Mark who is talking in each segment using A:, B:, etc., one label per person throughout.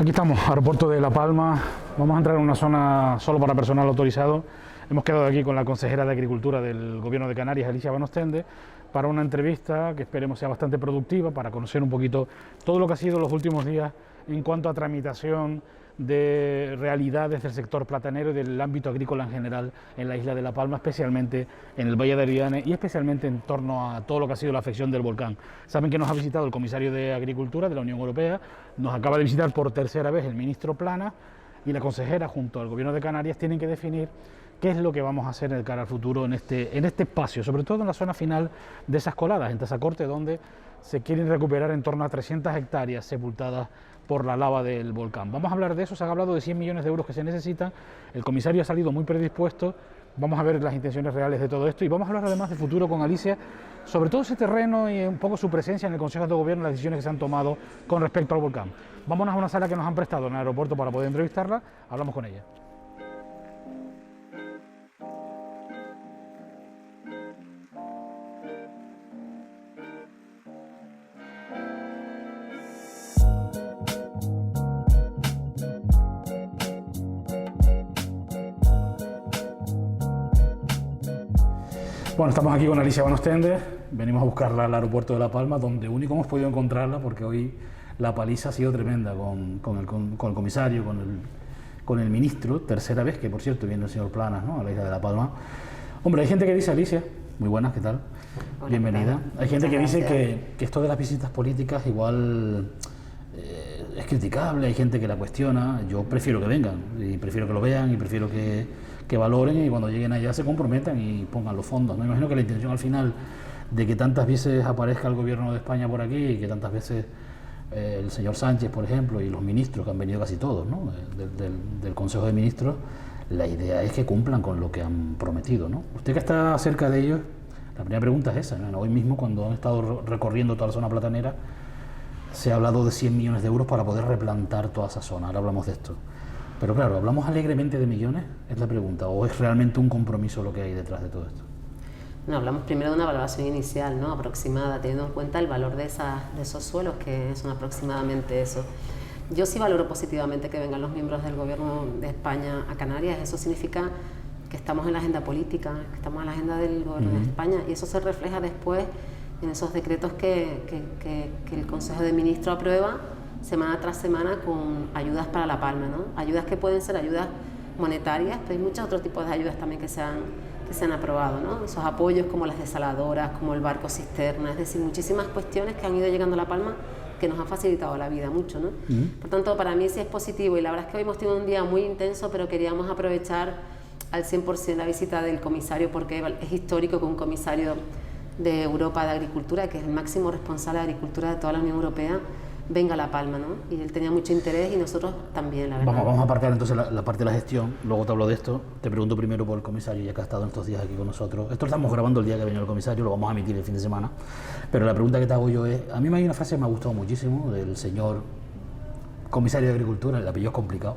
A: Aquí estamos, aeropuerto de La Palma. Vamos a entrar en una zona solo para personal autorizado. Hemos quedado aquí con la consejera de Agricultura del Gobierno de Canarias, Alicia Van Ostende, para una entrevista que esperemos sea bastante productiva, para conocer un poquito todo lo que ha sido los últimos días en cuanto a tramitación de realidades del sector platanero y del ámbito agrícola en general en la isla de La Palma, especialmente en el Valle de Ariane y especialmente en torno a todo lo que ha sido la afección del volcán. Saben que nos ha visitado el comisario de Agricultura de la Unión Europea, nos acaba de visitar por tercera vez el ministro Planas, y la consejera junto al Gobierno de Canarias tienen que definir qué es lo que vamos a hacer de cara al futuro en este espacio, sobre todo en la zona final de esas coladas, en Tazacorte, donde se quieren recuperar en torno a 300 hectáreas sepultadas por la lava del volcán. Vamos a hablar de eso, se ha hablado de 100 millones de euros que se necesitan, el comisario ha salido muy predispuesto, vamos a ver las intenciones reales de todo esto y vamos a hablar además de futuro con Alicia, sobre todo ese terreno y un poco su presencia en el Consejo de Gobierno, las decisiones que se han tomado con respecto al volcán. Vámonos a una sala que nos han prestado en el aeropuerto para poder entrevistarla, hablamos con ella. Bueno, estamos aquí con Alicia Van Ostende, venimos a buscarla al aeropuerto de La Palma, donde único hemos podido encontrarla porque hoy la paliza ha sido tremenda con el comisario, con el ministro, tercera vez que por cierto viene el señor Planas, ¿no?, a la isla de La Palma. Hombre, hay gente que dice, Alicia, muy buenas, ¿qué tal?
B: Hola,
A: bienvenida. Hay gente que dice
B: gracias.
A: que esto de las visitas políticas igual es criticable, hay gente que la cuestiona. Yo prefiero que vengan, y prefiero que lo vean, y prefiero que valoren y cuando lleguen allá se comprometan y pongan los fondos. Me imagino que la intención al final de que tantas veces aparezca el Gobierno de España por aquí y que tantas veces el señor Sánchez, por ejemplo, y los ministros, que han venido casi todos, ¿no?, del Consejo de Ministros, la idea es que cumplan con lo que han prometido, ¿no? Usted que está cerca de ellos, la primera pregunta es esa, ¿no? Hoy mismo, cuando han estado recorriendo toda la zona platanera, se ha hablado de 100 millones de euros para poder replantar toda esa zona. Ahora hablamos de esto. Pero claro, ¿hablamos alegremente de millones? Es la pregunta. ¿O es realmente un compromiso lo que hay detrás de todo esto?
B: No, hablamos primero de una valoración inicial, ¿no?, aproximada, teniendo en cuenta el valor de esos suelos, que son aproximadamente eso. Yo sí valoro positivamente que vengan los miembros del Gobierno de España a Canarias. Eso significa que estamos en la agenda política, que estamos en la agenda del Gobierno de España, y eso se refleja después en esos decretos que el Consejo de Ministros aprueba semana tras semana con ayudas para La Palma, ¿no? Ayudas que pueden ser ayudas monetarias, pero hay muchos otros tipos de ayudas también que se han aprobado, ¿no? Esos apoyos como las desaladoras, como el barco cisterna, es decir, muchísimas cuestiones que han ido llegando a La Palma que nos han facilitado la vida mucho, ¿no? Por tanto, para mí sí es positivo, y la verdad es que hoy hemos tenido un día muy intenso, pero queríamos aprovechar al 100% la visita del comisario, porque es histórico que un comisario de Europa de Agricultura, que es el máximo responsable de Agricultura de toda la Unión Europea, venga a La Palma, ¿no? Y él tenía mucho interés y nosotros también, la verdad.
A: Vamos a aparcar entonces la parte de la gestión, luego te hablo de esto. Te pregunto primero por el comisario, ya que ha estado estos días aquí con nosotros. Esto lo estamos grabando el día que vino el comisario, lo vamos a emitir el fin de semana. Pero la pregunta que te hago yo es, a mí me hay una frase que me ha gustado muchísimo del señor comisario de Agricultura, el apellido es complicado.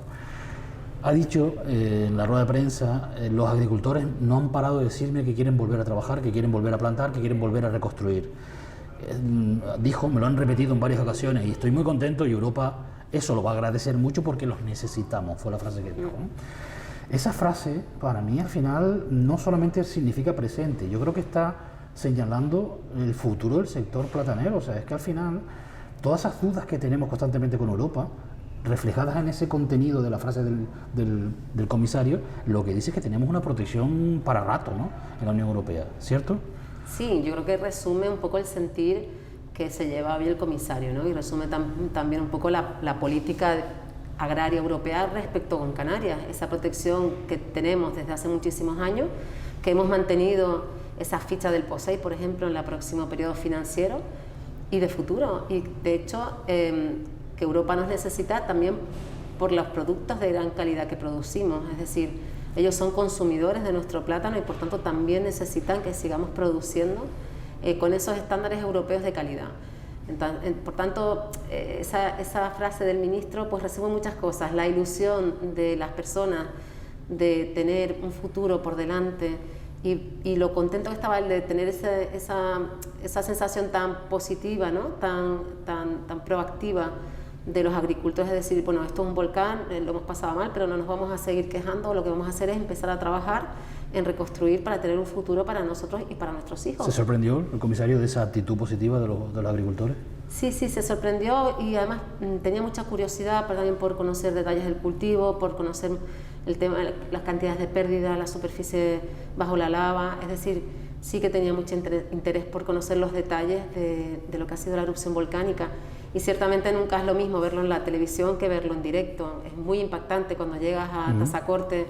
A: Ha dicho en la rueda de prensa, los agricultores no han parado de decirme que quieren volver a trabajar, que quieren volver a plantar, que quieren volver a reconstruir. Dijo, me lo han repetido en varias ocasiones y estoy muy contento, y Europa eso lo va a agradecer mucho porque los necesitamos, fue la frase que dijo, ¿no? Esa frase para mí al final no solamente significa presente, yo creo que está señalando el futuro del sector platanero. O sea, es que al final todas esas dudas que tenemos constantemente con Europa, reflejadas en ese contenido de la frase del comisario, lo que dice es que tenemos una protección para rato, ¿no?, en la Unión Europea, ¿cierto?
B: Sí, yo creo que resume un poco el sentir que se lleva hoy el comisario, ¿no? Y resume también un poco la política agraria europea respecto con Canarias, esa protección que tenemos desde hace muchísimos años, que hemos mantenido esa ficha del POSEI, por ejemplo, en el próximo periodo financiero y de futuro. Y de hecho, que Europa nos necesita también por los productos de gran calidad que producimos, es decir, ellos son consumidores de nuestro plátano y por tanto también necesitan que sigamos produciendo con esos estándares europeos de calidad. Por tanto, esa frase del ministro pues resume muchas cosas: la ilusión de las personas de tener un futuro por delante y lo contento que estaba él de tener esa sensación tan positiva, ¿no?, tan proactiva de los agricultores, es decir, bueno, esto es un volcán, lo hemos pasado mal, pero no nos vamos a seguir quejando, lo que vamos a hacer es empezar a trabajar en reconstruir para tener un futuro para nosotros y para nuestros hijos.
C: ¿Se sorprendió el comisario de esa actitud positiva de los agricultores?
B: Sí, se sorprendió y además tenía mucha curiosidad también por conocer detalles del cultivo, por conocer el tema, las cantidades de pérdida, la superficie bajo la lava, es decir, sí que tenía mucho interés por conocer los detalles de lo que ha sido la erupción volcánica. Y ciertamente nunca es lo mismo verlo en la televisión que verlo en directo. Es muy impactante cuando llegas a Tazacorte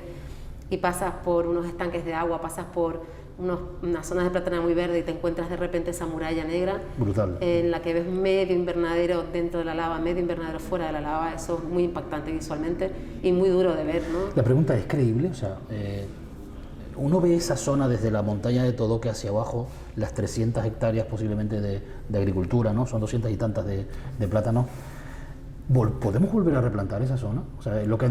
B: y pasas por unos estanques de agua, pasas por unas zonas de plátano muy verde y te encuentras de repente esa muralla negra.
C: Brutal.
B: En la que ves medio invernadero dentro de la lava, medio invernadero fuera de la lava. Eso es muy impactante visualmente y muy duro de ver, ¿no?
C: La pregunta es creíble, o sea, uno ve esa zona desde la montaña de Todoque hacia abajo, las 300 hectáreas posiblemente de agricultura, ¿no? Son 200 y tantas de plátano. ¿Podemos volver a replantar esa zona? O sea, lo que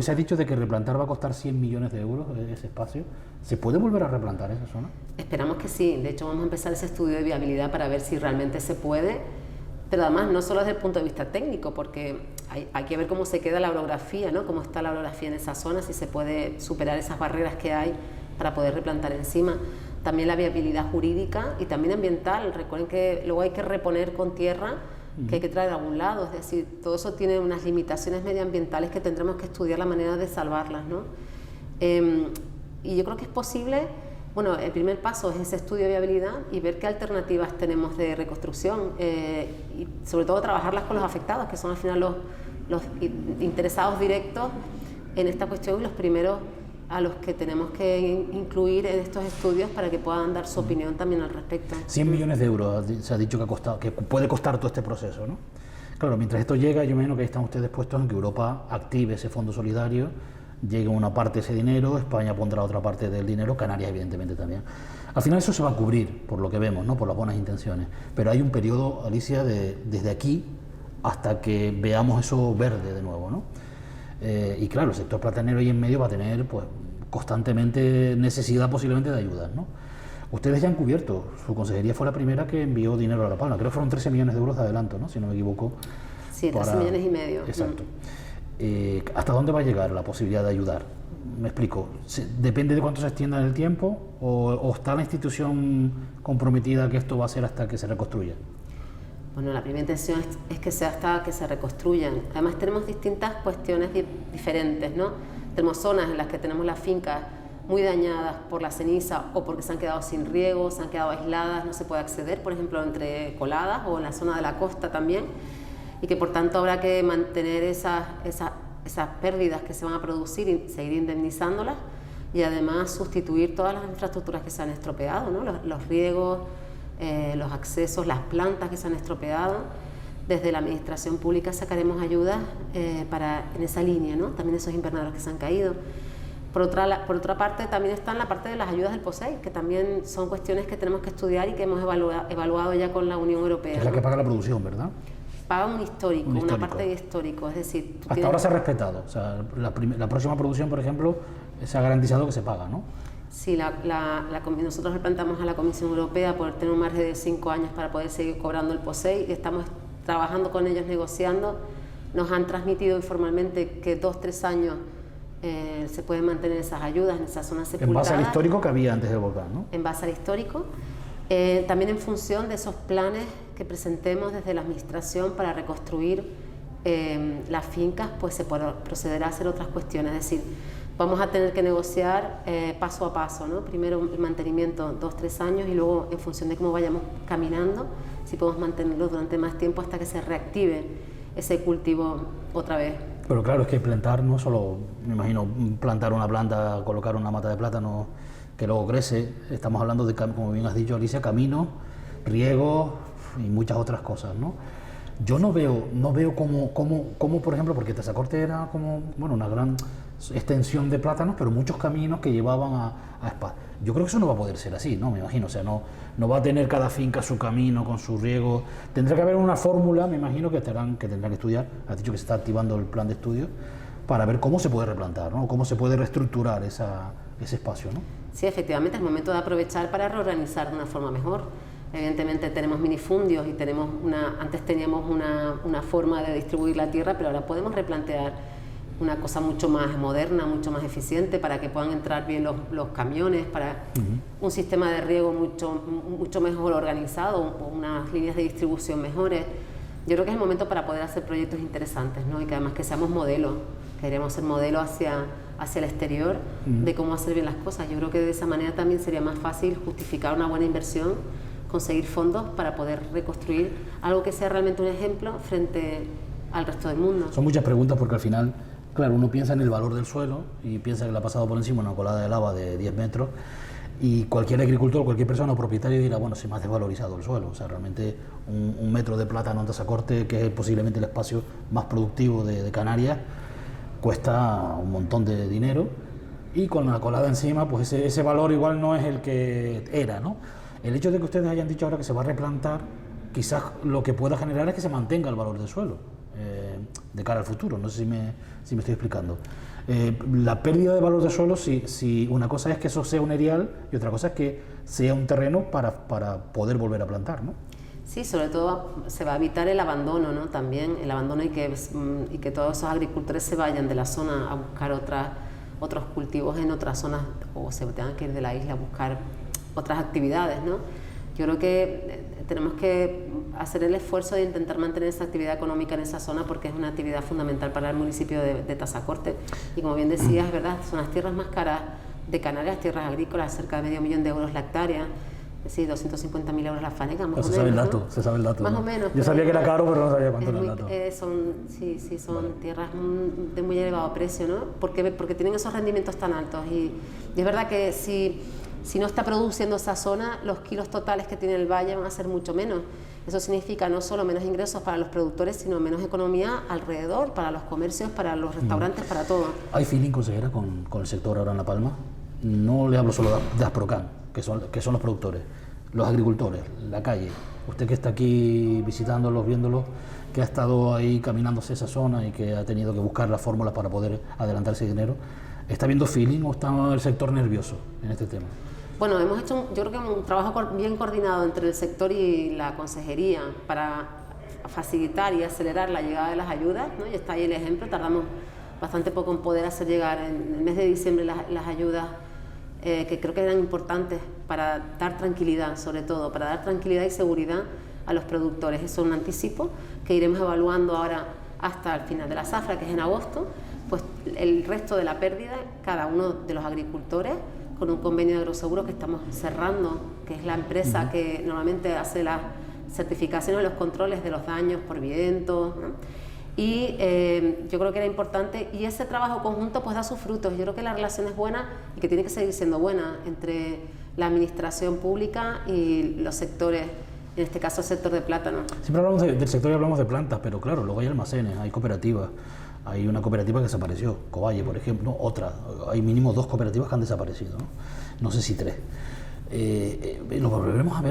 C: se ha dicho de que replantar va a costar 100 millones de euros ese espacio, ¿se puede volver a replantar esa zona?
B: Esperamos que sí. De hecho, vamos a empezar ese estudio de viabilidad para ver si realmente se puede, pero además no solo desde el punto de vista técnico, porque hay que ver cómo se queda la orografía, ¿no? Cómo está la orografía en esa zona, si se puede superar esas barreras que hay para poder replantar encima. También la viabilidad jurídica y también ambiental. Recuerden que luego hay que reponer con tierra, que hay que traer de algún lado, es decir, todo eso tiene unas limitaciones medioambientales que tendremos que estudiar la manera de salvarlas, ¿no? Y yo creo que es posible. Bueno, el primer paso es ese estudio de viabilidad y ver qué alternativas tenemos de reconstrucción y sobre todo trabajarlas con los afectados, que son al final los interesados directos en esta cuestión y los primeros a los que tenemos que incluir en estos estudios para que puedan dar su opinión también al respecto.
C: 100 millones de euros se ha dicho que puede costar todo este proceso, ¿no? Claro, mientras esto llega, yo me imagino que están ustedes puestos en que Europa active ese fondo solidario, llegue una parte de ese dinero, España pondrá otra parte del dinero, Canarias evidentemente también. Al final eso se va a cubrir, por lo que vemos, ¿no? Por las buenas intenciones, pero hay un periodo, Alicia, desde aquí hasta que veamos eso verde de nuevo, ¿no? Y claro, el sector platanero ahí en medio va a tener pues constantemente necesidad posiblemente de ayudas, ¿no? Ustedes ya han cubierto, su consejería fue la primera que envió dinero a La Palma, creo que fueron 13 millones de euros de adelanto, ¿no? Si no me equivoco.
B: Sí, 13 millones y medio.
C: Exacto. ¿Hasta dónde va a llegar la posibilidad de ayudar? Me explico, ¿depende de cuánto se extienda en el tiempo o está la institución comprometida que esto va a ser hasta que se reconstruya?
B: Bueno, la primera intención es que sea hasta que se reconstruyan. Además tenemos distintas cuestiones diferentes, ¿no? Tenemos zonas en las que tenemos las fincas muy dañadas por la ceniza o porque se han quedado sin riego, se han quedado aisladas, no se puede acceder, por ejemplo, entre coladas o en la zona de la costa también, y que por tanto habrá que mantener esas pérdidas que se van a producir y seguir indemnizándolas y además sustituir todas las infraestructuras que se han estropeado, ¿no? Los riegos, los accesos, las plantas que se han estropeado. Desde la administración pública sacaremos ayudas en esa línea, ¿no? También esos invernaderos que se han caído. Por otra parte, también está en la parte de las ayudas del POSEI, que también son cuestiones que tenemos que estudiar y que hemos evaluado ya con la Unión Europea.
C: Es la que paga la producción, ¿verdad?
B: Paga un histórico, una parte de histórico, es decir...
C: Hasta ahora se ha respetado, o sea, la próxima producción, por ejemplo, se ha garantizado que se paga, ¿no?
B: Sí, nosotros le planteamos a la Comisión Europea poder tener un margen de 5 años para poder seguir cobrando el POSEI y estamos trabajando con ellos, negociando. Nos han transmitido informalmente que 2-3 años se pueden mantener esas ayudas en esas zonas sepultadas.
C: En base al histórico que había antes del volcán, ¿no?
B: En base al histórico. También en función de esos planes que presentemos desde la Administración para reconstruir las fincas, pues se procederá a hacer otras cuestiones. Es decir, vamos a tener que negociar paso a paso, ¿no? Primero el mantenimiento 2-3 años y luego en función de cómo vayamos caminando, si podemos mantenerlo durante más tiempo hasta que se reactive ese cultivo otra vez.
C: Pero claro, es que plantar no solo, me imagino, plantar una planta, colocar una mata de plátano que luego crece, estamos hablando de, como bien has dicho, Alicia, camino, riego y muchas otras cosas, ¿no? Yo no veo cómo, por ejemplo, porque Tazacorte era como, bueno, una gran extensión de plátanos, pero muchos caminos que llevaban a Spa. Yo creo que eso no va a poder ser así, ¿no? Me imagino, o sea, no va a tener cada finca su camino con su riego. Tendrá que haber una fórmula, me imagino, que tendrán que estudiar. Has dicho que se está activando el plan de estudio para ver cómo se puede replantar, ¿no? Cómo se puede reestructurar ese espacio, ¿no?
B: Sí, efectivamente, es el momento de aprovechar para reorganizar de una forma mejor. Evidentemente tenemos minifundios y antes teníamos una forma de distribuir la tierra, pero ahora podemos replantear una cosa mucho más moderna, mucho más eficiente, para que puedan entrar bien los camiones, para un sistema de riego mucho mejor organizado, unas líneas de distribución mejores. Yo creo que es el momento para poder hacer proyectos interesantes, ¿no? Y que además que seamos modelos, queremos ser modelo hacia el exterior de cómo hacer bien las cosas. Yo creo que de esa manera también sería más fácil justificar una buena inversión, conseguir fondos para poder reconstruir algo que sea realmente un ejemplo frente al resto del mundo.
C: Son muchas preguntas porque al final, claro, uno piensa en el valor del suelo y piensa que le ha pasado por encima una colada de lava de 10 metros y cualquier agricultor, cualquier persona o propietario dirá, bueno, se me ha desvalorizado el suelo. O sea, realmente un metro de plátano en Tazacorte, que es posiblemente el espacio más productivo de Canarias, cuesta un montón de dinero y con la colada encima, pues ese valor igual no es el que era, ¿no? El hecho de que ustedes hayan dicho ahora que se va a replantar, quizás lo que pueda generar es que se mantenga el valor del suelo de cara al futuro. No sé si me estoy explicando. La pérdida de valor del suelo, si una cosa es que eso sea un erial y otra cosa es que sea un terreno para poder volver a plantar, ¿no?
B: Sí, sobre todo se va a evitar el abandono, ¿no? También el abandono y que todos esos agricultores se vayan de la zona a buscar otros cultivos en otras zonas, o se tengan que ir de la isla a buscar otras actividades, ¿no? Yo creo que tenemos que hacer el esfuerzo de intentar mantener esa actividad económica en esa zona, porque es una actividad fundamental para el municipio de Tazacorte. Y como bien decías, es verdad, son las tierras más caras de Canarias, tierras agrícolas, cerca de $500.000 de euros la hectárea. Sí, 250.000 euros la faneca, más o menos.
C: Se sabe el dato.
B: Más
C: ¿no?
B: o menos.
C: Yo sabía que era caro, pero no sabía cuánto era el dato.
B: Son tierras de muy elevado precio, ¿no? Porque tienen esos rendimientos tan altos. Y es verdad que si no está produciendo esa zona, los kilos totales que tiene el valle van a ser mucho menos. Eso significa no solo menos ingresos para los productores, sino menos economía alrededor, para los comercios, para los restaurantes, para todo.
C: ¿Hay feeling, consejera, con el sector ahora en La Palma? No le hablo solo de Asprocan, que son los productores, los agricultores, la calle. Usted que está aquí visitándolos, viéndolos, que ha estado ahí caminándose esa zona y que ha tenido que buscar las fórmulas para poder adelantarse dinero, ¿está viendo feeling o está el sector nervioso en este tema?
B: Bueno, hemos hecho yo creo que un trabajo bien coordinado entre el sector y la consejería para facilitar y acelerar la llegada de las ayudas, ¿no? Y está ahí el ejemplo. Tardamos bastante poco en poder hacer llegar en el mes de diciembre las ayudas que creo que eran importantes para dar tranquilidad, sobre todo, para dar tranquilidad y seguridad a los productores. Eso es un anticipo que iremos evaluando ahora hasta el final de la zafra, que es en agosto, pues el resto de la pérdida, cada uno de los agricultores, con un convenio de agroseguros que estamos cerrando, que es la empresa que normalmente hace las certificaciones, los controles de los daños por viento, ¿no? Y yo creo que era importante, y ese trabajo conjunto pues da sus frutos. Yo creo que la relación es buena y que tiene que seguir siendo buena entre la administración pública y los sectores, en este caso el sector de plátano.
C: Siempre hablamos del sector y hablamos de plantas, pero claro, luego hay almacenes, hay cooperativas. Hay una cooperativa que desapareció, Covalle, por ejemplo, hay mínimo 2 cooperativas que han desaparecido, no sé si 3. Lo volveremos a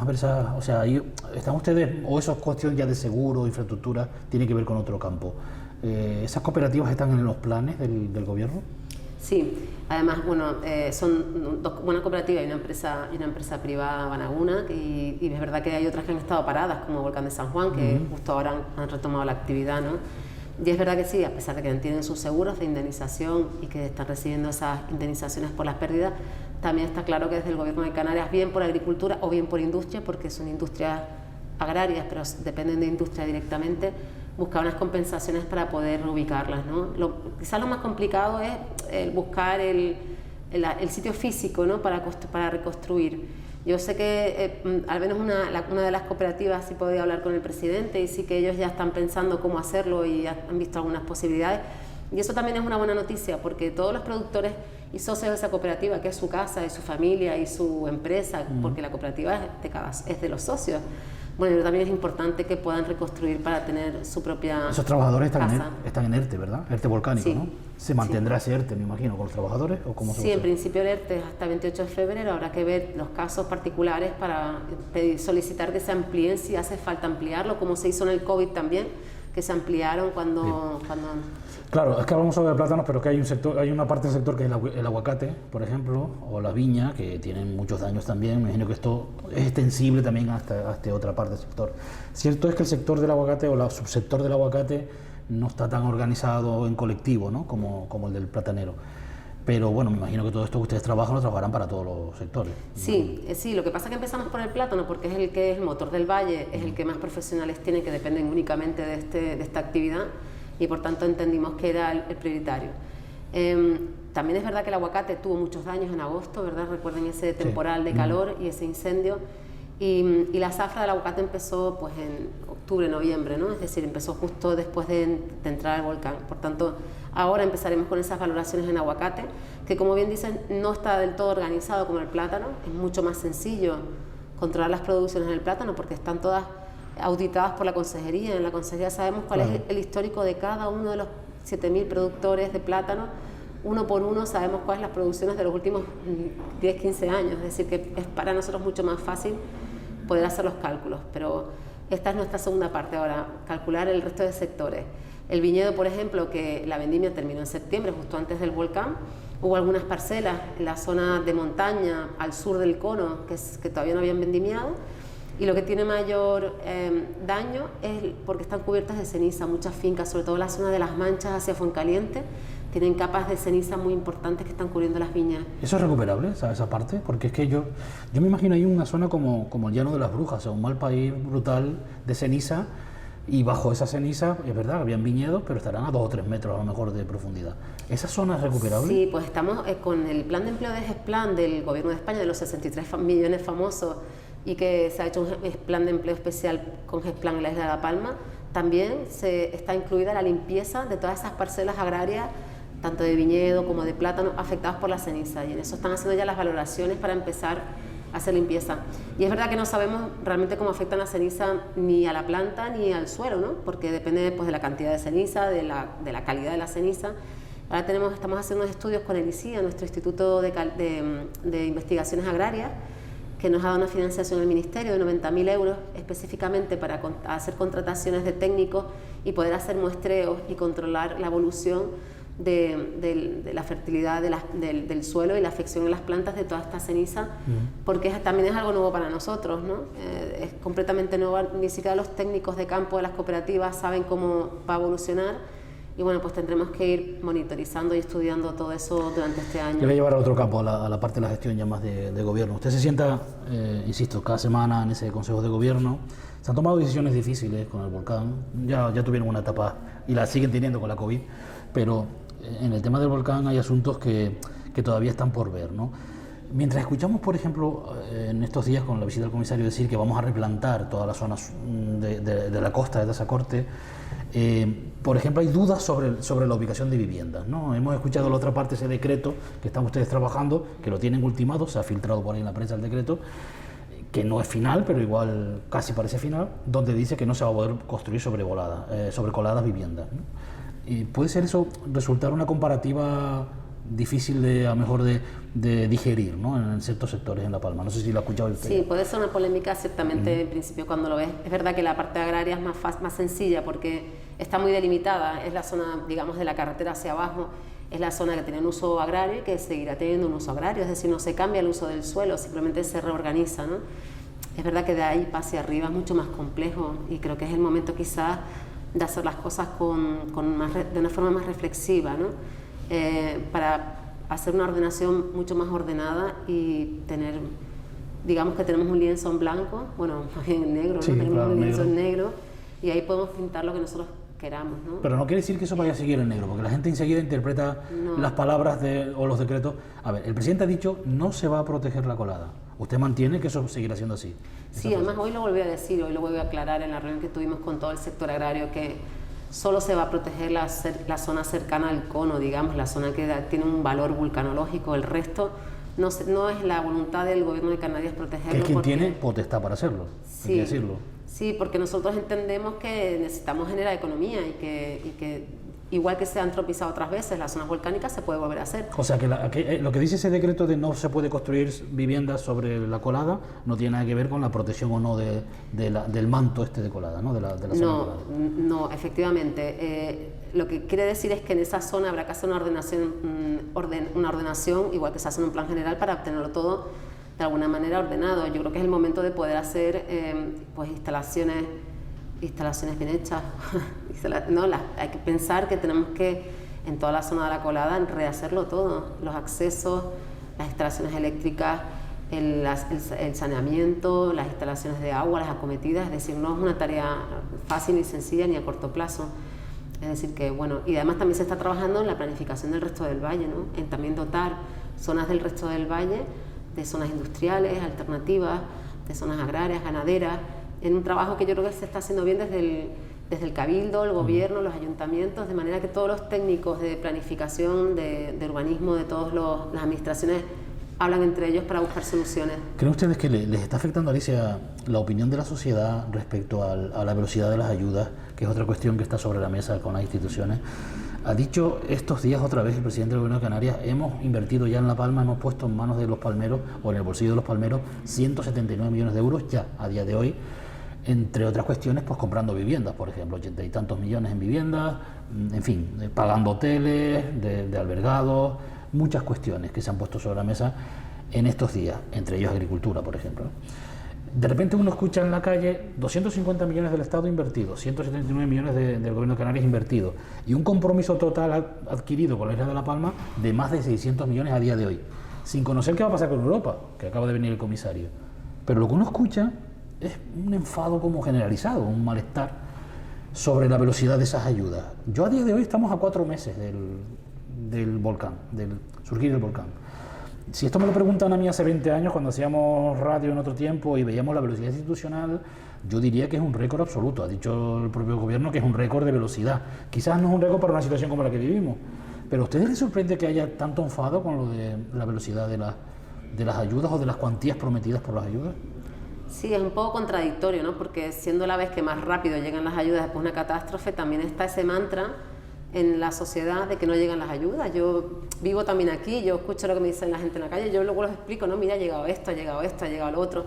C: ver esa, o sea, ahí están ustedes, o eso es cuestión ya de seguro, infraestructura, tiene que ver con otro campo. ¿Esas cooperativas están en los planes del gobierno?
B: Sí, además, bueno, son una cooperativa y una empresa privada, Banaguna, y es verdad que hay otras que han estado paradas, como Volcán de San Juan, que justo ahora han retomado la actividad, ¿no? Y es verdad que sí, a pesar de que tienen sus seguros de indemnización y que están recibiendo esas indemnizaciones por las pérdidas, también está claro que desde el Gobierno de Canarias, bien por agricultura o bien por industria, porque son industrias agrarias, pero dependen de industria directamente, buscar unas compensaciones para poder reubicarlas, ¿no? Quizás lo más complicado es buscar el sitio físico, ¿no? para reconstruir. Yo sé que al menos una de las cooperativas sí podía hablar con el presidente y sí que ellos ya están pensando cómo hacerlo y ya han visto algunas posibilidades. Y eso también es una buena noticia, porque todos los productores y socios de esa cooperativa, que es su casa y su familia y su empresa, porque la cooperativa es de los socios, bueno, también es importante que puedan reconstruir para tener su propia
C: Esos trabajadores
B: casa.
C: Están en ERTE, ¿verdad? ERTE volcánico, sí. ¿No? ¿Se mantendrá ese ERTE, me imagino, con los trabajadores? ¿O cómo
B: sí, en principio el ERTE es hasta el 28 de febrero. Habrá que ver los casos particulares para solicitar que se amplíen si hace falta ampliarlo, como se hizo en el COVID también, que se ampliaron cuando...
C: Claro, es que hablamos sobre plátanos, pero que hay un sector, hay una parte del sector que es el aguacate, por ejemplo, o la viña, que tienen muchos daños también. Me imagino que esto es extensible también a esta otra parte del sector. Cierto es que el sector del aguacate o el subsector del aguacate no está tan organizado en colectivo, ¿no?, como el del platanero. Pero bueno, me imagino que todo esto que ustedes trabajan lo trabajarán para todos los sectores.
B: Sí, sí, lo que pasa es que empezamos por el plátano porque es el que es el motor del valle, es el que más profesionales tiene que dependen únicamente de esta actividad y por tanto entendimos que era el prioritario. También es verdad que el aguacate tuvo muchos daños en agosto, ¿verdad? Recuerden ese temporal de calor y ese incendio. Y la zafra del aguacate empezó pues en octubre, noviembre, ¿no? Es decir, empezó justo después de entrar al volcán. Por tanto, ahora empezaremos con esas valoraciones en aguacate, que como bien dicen, no está del todo organizado como el plátano. Es mucho más sencillo controlar las producciones en el plátano porque están todas auditadas por la consejería. En la consejería sabemos cuál es el histórico de cada uno de los 7.000 productores de plátano. Uno por uno sabemos cuáles son las producciones de los últimos 10, 15 años. Es decir, que es para nosotros mucho más fácil poder hacer los cálculos. Pero esta es nuestra segunda parte ahora, calcular el resto de sectores. El viñedo, por ejemplo, que la vendimia terminó en septiembre, justo antes del volcán. Hubo algunas parcelas en la zona de montaña al sur del cono que todavía no habían vendimiado. Y lo que tiene mayor daño es porque están cubiertas de ceniza. Muchas fincas, sobre todo la zona de Las Manchas hacia Fuencaliente, tienen capas de ceniza muy importantes que están cubriendo las viñas.
C: ¿Eso es recuperable, esa parte? Porque es que yo me imagino ahí una zona como el Llano de las Brujas, o sea, un mal país brutal de ceniza, y bajo esa ceniza, es verdad, habían viñedos, pero estarán a 2 o 3 metros a lo mejor de profundidad. ¿Esa zona es recuperable?
B: Sí, pues estamos con el plan de empleo de GESPLAN del Gobierno de España, de los 63 millones famosos, y que se ha hecho un plan de empleo especial con GESPLAN en la isla de La Palma. También está incluida la limpieza de todas esas parcelas agrarias, tanto de viñedo como de plátano, afectadas por la ceniza, y en eso están haciendo ya las valoraciones para empezar a hacer limpieza. Y es verdad que no sabemos realmente cómo afecta la ceniza ni a la planta ni al suelo, ¿no? Porque depende pues, de la cantidad de ceniza, de la calidad de la ceniza. Ahora estamos haciendo unos estudios con el ICIA, nuestro Instituto de Investigaciones Agrarias, que nos ha dado una financiación del Ministerio de 90.000 euros específicamente para hacer contrataciones de técnicos y poder hacer muestreos y controlar la evolución de la fertilidad del suelo y la afección en las plantas de toda esta ceniza, porque también es algo nuevo para nosotros, ¿no? Es completamente nuevo, ni siquiera los técnicos de campo de las cooperativas saben cómo va a evolucionar, y bueno, pues tendremos que ir monitorizando y estudiando todo eso durante este año.
C: Yo voy a llevar a otro campo, a la parte de la gestión ya más de gobierno. Usted se sienta, insisto, cada semana en ese Consejo de Gobierno. Se han tomado decisiones difíciles con el volcán, ya tuvieron una etapa y la siguen teniendo con la COVID, pero en el tema del volcán hay asuntos que todavía están por ver, ¿no? Mientras escuchamos, por ejemplo, en estos días con la visita del comisario decir que vamos a replantar todas las zonas de la costa de Tazacorte, por ejemplo, hay dudas sobre la ubicación de viviendas, ¿no? Hemos escuchado la otra parte, ese decreto que están ustedes trabajando, que lo tienen ultimado, se ha filtrado por ahí en la prensa el decreto, que no es final, pero igual casi parece final, donde dice que no se va a poder construir sobrecoladas viviendas, ¿no? Y puede ser eso resultar una comparativa difícil a lo mejor de digerir, ¿no? En ciertos sectores en La Palma. No sé si lo ha escuchado usted.
B: Sí, puede ser una polémica ciertamente en principio cuando lo ves. Es verdad que la parte agraria es más sencilla porque está muy delimitada. Es la zona, digamos, de la carretera hacia abajo. Es la zona que tiene un uso agrario y que seguirá teniendo un uso agrario. Es decir, no se cambia el uso del suelo, simplemente se reorganiza, ¿no? Es verdad que de ahí para hacia arriba es mucho más complejo y creo que es el momento quizás de hacer las cosas de una forma más reflexiva, ¿no? Para hacer una ordenación mucho más ordenada y tener, digamos que tenemos un lienzo en blanco, bueno, más bien en negro, ¿no?
C: Sí,
B: Tenemos
C: claro,
B: un lienzo en negro y ahí podemos pintar lo que nosotros queramos, ¿no?
C: Pero no quiere decir que eso vaya a seguir en negro, porque la gente enseguida interpreta las palabras o los decretos. A ver, el presidente ha dicho no se va a proteger la colada. ¿Usted mantiene que eso seguirá siendo así?
B: Sí, además hoy lo volví a decir, hoy lo voy a aclarar en la reunión que tuvimos con todo el sector agrario, que solo se va a proteger la zona cercana al cono, digamos, la zona que tiene un valor vulcanológico. El resto no es la voluntad del Gobierno de Canarias protegerlo.
C: Que es quien tiene potestad para hacerlo,
B: sí,
C: hay que decirlo.
B: Sí, porque nosotros entendemos que necesitamos generar economía y que igual que se han tropizado otras veces las zonas volcánicas, se puede volver a hacer.
C: O sea, que lo que dice ese decreto de no se puede construir viviendas sobre la colada no tiene nada que ver con la protección o no del manto de colada, ¿no? De la zona colada.
B: No, efectivamente. Lo que quiere decir es que en esa zona habrá que hacer una ordenación, igual que se hace en un plan general, para obtenerlo todo de alguna manera ordenado. Yo creo que es el momento de poder hacer pues instalaciones bien hechas. Hay que pensar que tenemos que, en toda la zona de la colada, rehacerlo todo: los accesos, las instalaciones eléctricas, el saneamiento, las instalaciones de agua, las acometidas. Es decir, no es una tarea fácil ni sencilla ni a corto plazo. Es decir que, bueno, y además también se está trabajando en la planificación del resto del valle, ¿no? En también dotar zonas del resto del valle de zonas industriales, alternativas, de zonas agrarias, ganaderas, en un trabajo que yo creo que se está haciendo bien desde el Cabildo, el Gobierno, los ayuntamientos, de manera que todos los técnicos de planificación, de urbanismo, de todas las administraciones hablan entre ellos para buscar soluciones.
C: ¿Creen ustedes que les está afectando, Alicia, la opinión de la sociedad respecto a la velocidad de las ayudas, que es otra cuestión que está sobre la mesa con las instituciones? Ha dicho estos días otra vez el presidente del Gobierno de Canarias: hemos invertido ya en La Palma, hemos puesto en manos de los palmeros, o en el bolsillo de los palmeros, 179 millones de euros ya a día de hoy, entre otras cuestiones, pues comprando viviendas, por ejemplo, 80 y tantos millones en viviendas, en fin, pagando hoteles, de albergados, muchas cuestiones que se han puesto sobre la mesa en estos días, entre ellos agricultura, por ejemplo. De repente uno escucha en la calle 250 millones del Estado invertidos, 179 millones del Gobierno de Canarias invertidos, y un compromiso total adquirido con la isla de La Palma de más de 600 millones a día de hoy, sin conocer qué va a pasar con Europa, que acaba de venir el comisario. Pero lo que uno escucha es un enfado como generalizado, un malestar sobre la velocidad de esas ayudas. Yo a día de hoy estamos a 4 meses del volcán, del surgir del volcán. Si esto me lo preguntan a mí hace 20 años, cuando hacíamos radio en otro tiempo y veíamos la velocidad institucional, yo diría que es un récord absoluto. Ha dicho el propio gobierno que es un récord de velocidad. Quizás no es un récord para una situación como la que vivimos, pero ¿a ustedes les sorprende que haya tanto enfado con lo de la velocidad de las ayudas o de las cuantías prometidas por las ayudas?
B: Sí, es un poco contradictorio, ¿no? Porque siendo la vez que más rápido llegan las ayudas después de una catástrofe, también está ese mantra en la sociedad de que no llegan las ayudas. Yo vivo también aquí, yo escucho lo que me dicen la gente en la calle, yo luego los explico, ¿no? Mira, ha llegado esto, ha llegado esto, ha llegado lo otro.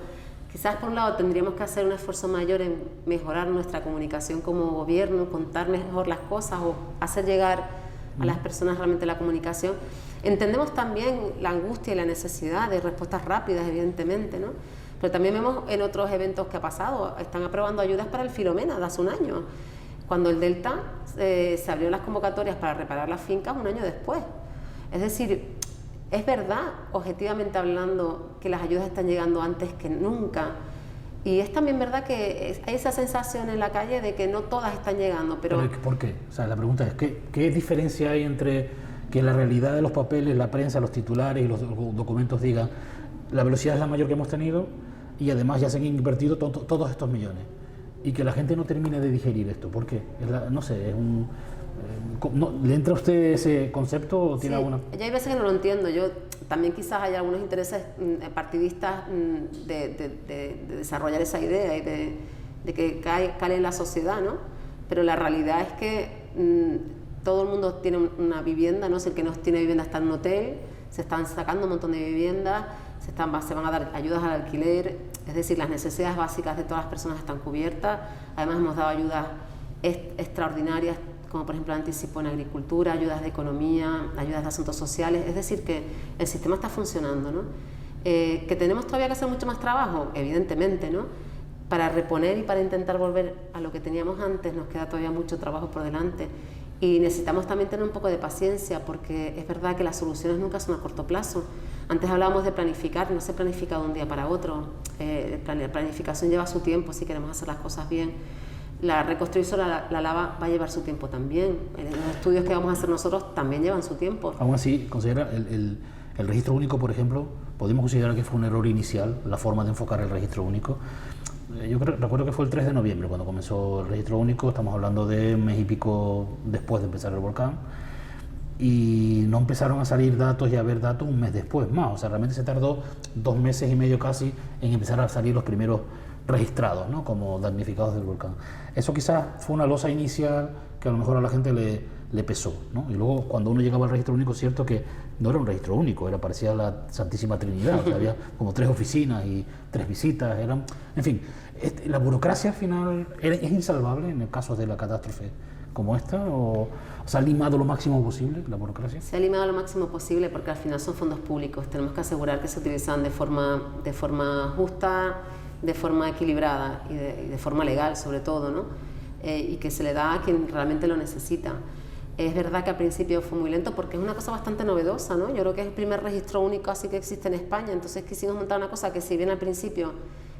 B: Quizás por un lado tendríamos que hacer un esfuerzo mayor en mejorar nuestra comunicación como gobierno, contar mejor las cosas o hacer llegar a las personas realmente la comunicación. Entendemos también la angustia y la necesidad de respuestas rápidas, evidentemente, ¿no? Pero también vemos en otros eventos que ha pasado, están aprobando ayudas para el Filomena de hace un año, cuando el Delta se abrió las convocatorias para reparar las fincas un año después. Es decir, es verdad, objetivamente hablando, que las ayudas están llegando antes que nunca. Y es también verdad que hay esa sensación en la calle de que no todas están llegando. ¿Pero
C: por qué? O sea, la pregunta es, ¿qué diferencia hay entre que la realidad de los papeles, la prensa, los titulares y los documentos digan la velocidad es la mayor que hemos tenido y además ya se han invertido todos estos millones? Y que la gente no termine de digerir esto. ¿Por qué? No sé, es un... ¿Le entra a usted ese concepto o tiene alguna...?
B: Yo hay veces que no lo entiendo. Yo también quizás hay algunos intereses partidistas de desarrollar esa idea y de que cale en la sociedad, ¿no? Pero la realidad es que todo el mundo tiene una vivienda, ¿no? Si el que no tiene vivienda está en un hotel, se están sacando un montón de viviendas, se van a dar ayudas al alquiler, es decir, las necesidades básicas de todas las personas están cubiertas. Además hemos dado ayudas extraordinarias, como por ejemplo anticipo en agricultura, ayudas de economía, ayudas de asuntos sociales. Es decir, que el sistema está funcionando, ¿no? Que tenemos todavía que hacer mucho más trabajo, evidentemente, ¿no? Para reponer y para intentar volver a lo que teníamos antes nos queda todavía mucho trabajo por delante. Y necesitamos también tener un poco de paciencia, porque es verdad que las soluciones nunca son a corto plazo. Antes hablábamos de planificar, no se planifica de un día para otro. La planificación lleva su tiempo si queremos hacer las cosas bien. La reconstruir sobre la lava va a llevar su tiempo también. Los estudios que vamos a hacer nosotros también llevan su tiempo.
C: Aún así, considera el registro único, por ejemplo, podemos considerar que fue un error inicial, la forma de enfocar el registro único. Yo recuerdo que fue el 3 de noviembre cuando comenzó el registro único, estamos hablando de un mes y pico después de empezar el volcán, y no empezaron a salir datos y a ver datos un mes después más. O sea, realmente se tardó 2 meses y medio casi en empezar a salir los primeros registrados, ¿no? Como damnificados del volcán. Eso quizás fue una losa inicial que a lo mejor a la gente le pesó, ¿no? Y luego cuando uno llegaba al registro único, es cierto que no era un registro único, parecía la Santísima Trinidad, o sea, había como 3 oficinas y 3 visitas, en fin, la burocracia al final es insalvable en el caso de la catástrofe como esta, o se ha limado lo máximo posible la burocracia.
B: Se ha limado lo máximo posible porque al final son fondos públicos, tenemos que asegurar que se utilizan de forma justa, de forma equilibrada y de forma legal sobre todo, ¿no? Y que se le da a quien realmente lo necesita. Es verdad que al principio fue muy lento porque es una cosa bastante novedosa, ¿no? Yo creo que es el primer registro único así que existe en España, entonces quisimos montar una cosa que si bien al principio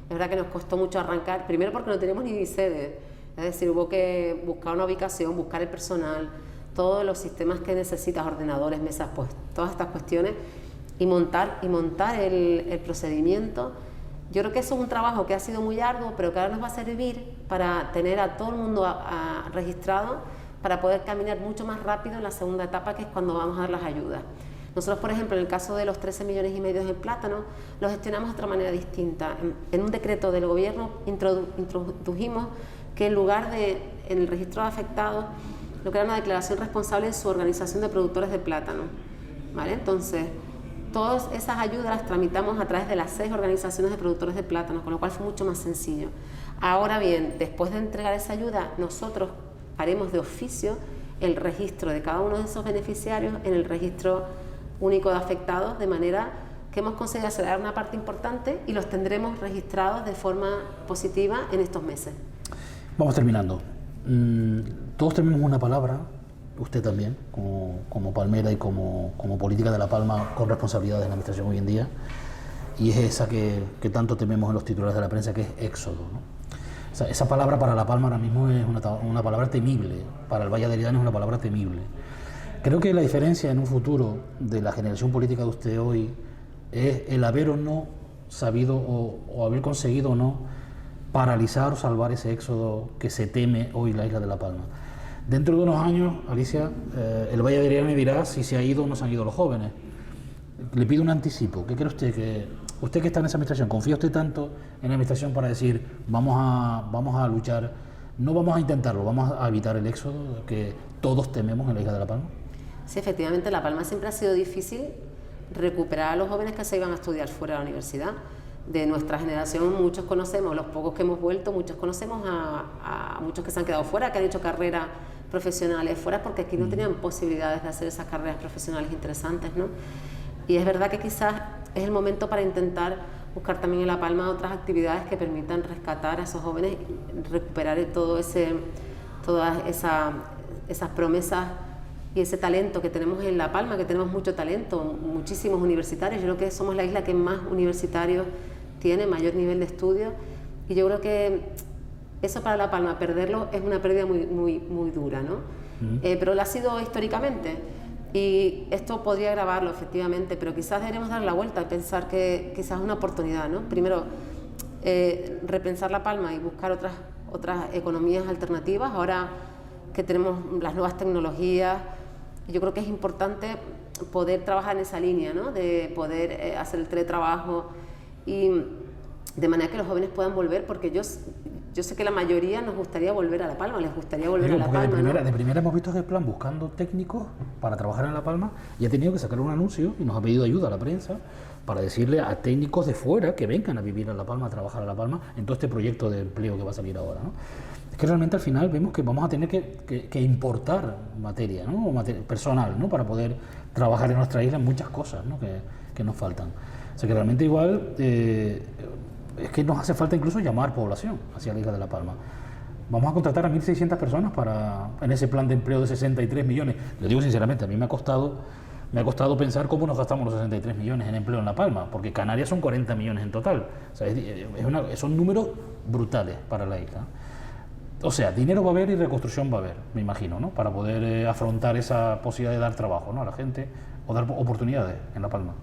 B: es verdad que nos costó mucho arrancar, primero porque no teníamos ni sede, es decir, hubo que buscar una ubicación, buscar el personal, todos los sistemas que necesitas, ordenadores, mesas, pues todas estas cuestiones, y montar el procedimiento. Yo creo que eso es un trabajo que ha sido muy arduo, pero que ahora nos va a servir para tener a todo el mundo registrado, para poder caminar mucho más rápido en la segunda etapa, que es cuando vamos a dar las ayudas. Nosotros, por ejemplo, en el caso de los 13,5 millones en plátano, lo gestionamos de otra manera distinta. En un decreto del gobierno introdujimos que en lugar de, en el registro de afectados, lo que era una declaración responsable de su organización de productores de plátano, ¿vale? Entonces, todas esas ayudas las tramitamos a través de las 6 organizaciones de productores de plátano, con lo cual fue mucho más sencillo. Ahora bien, después de entregar esa ayuda, nosotros haremos de oficio el registro de cada uno de esos beneficiarios en el registro único de afectados, de manera que hemos conseguido acelerar una parte importante y los tendremos registrados de forma positiva en estos meses.
C: Vamos terminando. Todos tenemos una palabra, usted también, como palmera y como política de La Palma con responsabilidades en la administración hoy en día, y es esa que tanto tememos en los titulares de la prensa, que es éxodo, ¿no? O sea, esa palabra para La Palma ahora mismo es una palabra temible, para el Valle de Aridane es una palabra temible. Creo que la diferencia en un futuro de la generación política de usted hoy es el haber o no sabido o haber conseguido o no paralizar o salvar ese éxodo que se teme hoy la isla de La Palma. Dentro de unos años, Alicia, el Valle de Aridane dirá si se ha ido o no se han ido los jóvenes. Le pido un anticipo. ¿Qué cree usted? Usted que está en esa administración, ¿confía usted tanto en la administración para decir vamos a luchar, no vamos a intentarlo, vamos a evitar el éxodo que todos tememos en la isla de La Palma?
B: Sí, efectivamente, en La Palma siempre ha sido difícil recuperar a los jóvenes que se iban a estudiar fuera de la universidad. De nuestra generación muchos conocemos, los pocos que hemos vuelto, muchos conocemos a muchos que se han quedado fuera, que han hecho carreras profesionales fuera porque aquí no tenían posibilidades de hacer esas carreras profesionales interesantes, ¿no? Y es verdad que quizás es el momento para intentar buscar también en La Palma otras actividades que permitan rescatar a esos jóvenes, recuperar todas esas promesas y ese talento que tenemos en La Palma, que tenemos mucho talento, muchísimos universitarios. Yo creo que somos la isla que más universitarios tiene, mayor nivel de estudio, y yo creo que eso para La Palma, perderlo es una pérdida muy dura, ¿no? Pero lo ha sido históricamente, y esto podría agravarlo efectivamente, pero quizás deberíamos dar la vuelta y pensar que quizás es una oportunidad, ¿no? Primero, repensar La Palma y buscar otras economías alternativas. Ahora que tenemos las nuevas tecnologías, yo creo que es importante poder trabajar en esa línea, ¿no? De poder hacer el teletrabajo, y de manera que los jóvenes puedan volver, porque yo sé que la mayoría nos gustaría volver a La Palma, les gustaría volver a La Palma,
C: de primera hemos visto ese plan buscando técnicos para trabajar en La Palma, y ha tenido que sacar un anuncio y nos ha pedido ayuda a la prensa para decirle a técnicos de fuera que vengan a vivir a La Palma, a trabajar a La Palma en todo este proyecto de empleo que va a salir ahora, ¿no? Es que realmente al final vemos que vamos a tener que importar materia, ¿no? O personal, ¿no? Para poder trabajar en nuestra isla en muchas cosas, ¿no? que nos faltan. O sea que realmente igual es que nos hace falta incluso llamar población hacia la isla de La Palma. Vamos a contratar a 1.600 personas en ese plan de empleo de 63 millones. Le digo sinceramente, a mí me ha costado pensar cómo nos gastamos los 63 millones en empleo en La Palma, porque Canarias son 40 millones en total. O sea, son números brutales para la isla. O sea, dinero va a haber y reconstrucción va a haber, me imagino, ¿no? Para poder afrontar esa posibilidad de dar trabajo, ¿no? A la gente, o dar oportunidades en La Palma.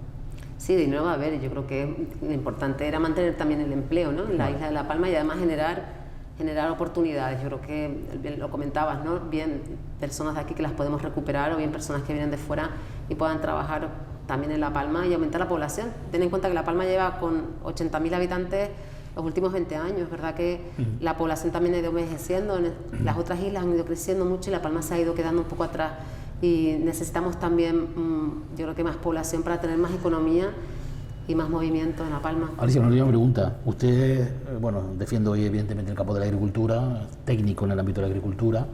B: Sí, dinero va a haber, y yo creo que lo importante era mantener también el empleo, ¿no? En la isla de La Palma, y además generar oportunidades. Yo creo que, bien lo comentabas, ¿no? Bien personas de aquí que las podemos recuperar, o bien personas que vienen de fuera y puedan trabajar también en La Palma y aumentar la población. Ten en cuenta que La Palma lleva con 80.000 habitantes los últimos 20 años. Es verdad que la población también ha ido envejeciendo, las otras islas han ido creciendo mucho y La Palma se ha ido quedando un poco atrás. Y necesitamos también, yo creo que más población para tener más economía y más movimiento en La Palma.
C: Alicia, una última pregunta. Usted, bueno, defiende hoy evidentemente el campo de la agricultura, técnico en el ámbito de la agricultura,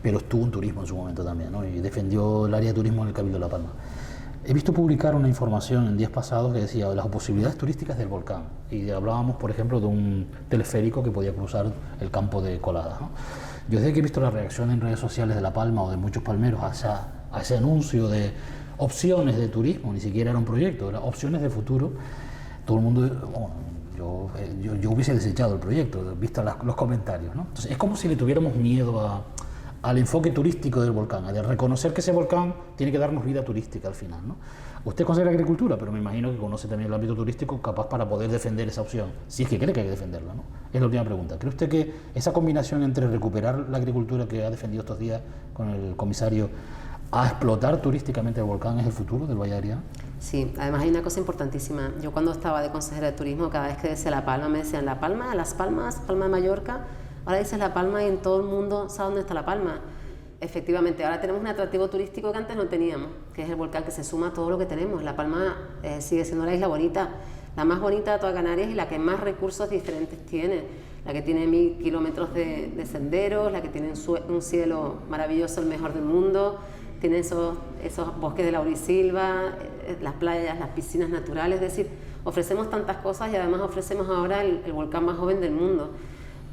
C: pero estuvo en turismo en su momento también, ¿no? Y defendió el área de turismo en el Cabildo de La Palma. He visto publicar una información en días pasados que decía las posibilidades turísticas del volcán. Y hablábamos, por ejemplo, de un teleférico que podía cruzar el campo de Coladas, ¿no? Yo desde que he visto la reacción en redes sociales de La Palma o de muchos palmeros a ese anuncio de opciones de turismo, ni siquiera era un proyecto, eran opciones de futuro, todo el mundo, bueno, yo hubiese desechado el proyecto, visto los comentarios, ¿no? Entonces es como si le tuviéramos miedo al enfoque turístico del volcán, a de reconocer que ese volcán tiene que darnos vida turística al final, ¿no? Usted considera agricultura, pero me imagino que conoce también el ámbito turístico capaz para poder defender esa opción, si es que cree que hay que defenderla, ¿no? Es la última pregunta. ¿Cree usted que esa combinación entre recuperar la agricultura que ha defendido estos días con el comisario a explotar turísticamente el volcán es el futuro del Valle de Griana?
B: Sí, además hay una cosa importantísima. Yo cuando estaba de consejera de turismo, cada vez que decía La Palma, me decían La Palma, Las Palmas, Palma de Mallorca. Ahora dices La Palma y en todo el mundo sabe dónde está La Palma. Efectivamente, ahora tenemos un atractivo turístico que antes no teníamos, que es el volcán que se suma a todo lo que tenemos. La Palma sigue siendo la isla bonita, la más bonita de toda Canarias y la que más recursos diferentes tiene. La que tiene 1000 kilómetros de senderos, la que tiene un cielo maravilloso, el mejor del mundo, tiene esos bosques de laurisilva, las playas, las piscinas naturales, es decir, ofrecemos tantas cosas y además ofrecemos ahora el volcán más joven del mundo.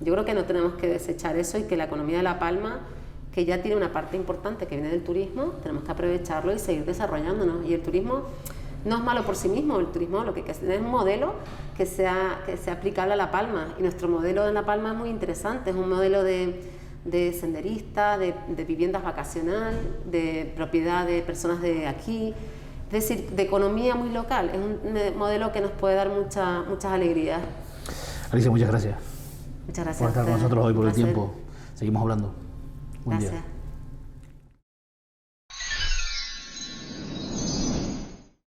B: Yo creo que no tenemos que desechar eso y que la economía de La Palma, que ya tiene una parte importante que viene del turismo, tenemos que aprovecharlo y seguir desarrollándonos. Y el turismo no es malo por sí mismo, el turismo lo que hay que hacer es un modelo que sea aplicable a La Palma. Y nuestro modelo en La Palma es muy interesante, es un modelo de senderista, de viviendas vacacional, de propiedad de personas de aquí, es decir, de economía muy local. Es un modelo que nos puede dar muchas alegrías.
C: Alicia, muchas gracias.
B: Muchas gracias
C: por estar con nosotros hoy, por el tiempo. Seguimos hablando. Buen día.
B: Gracias.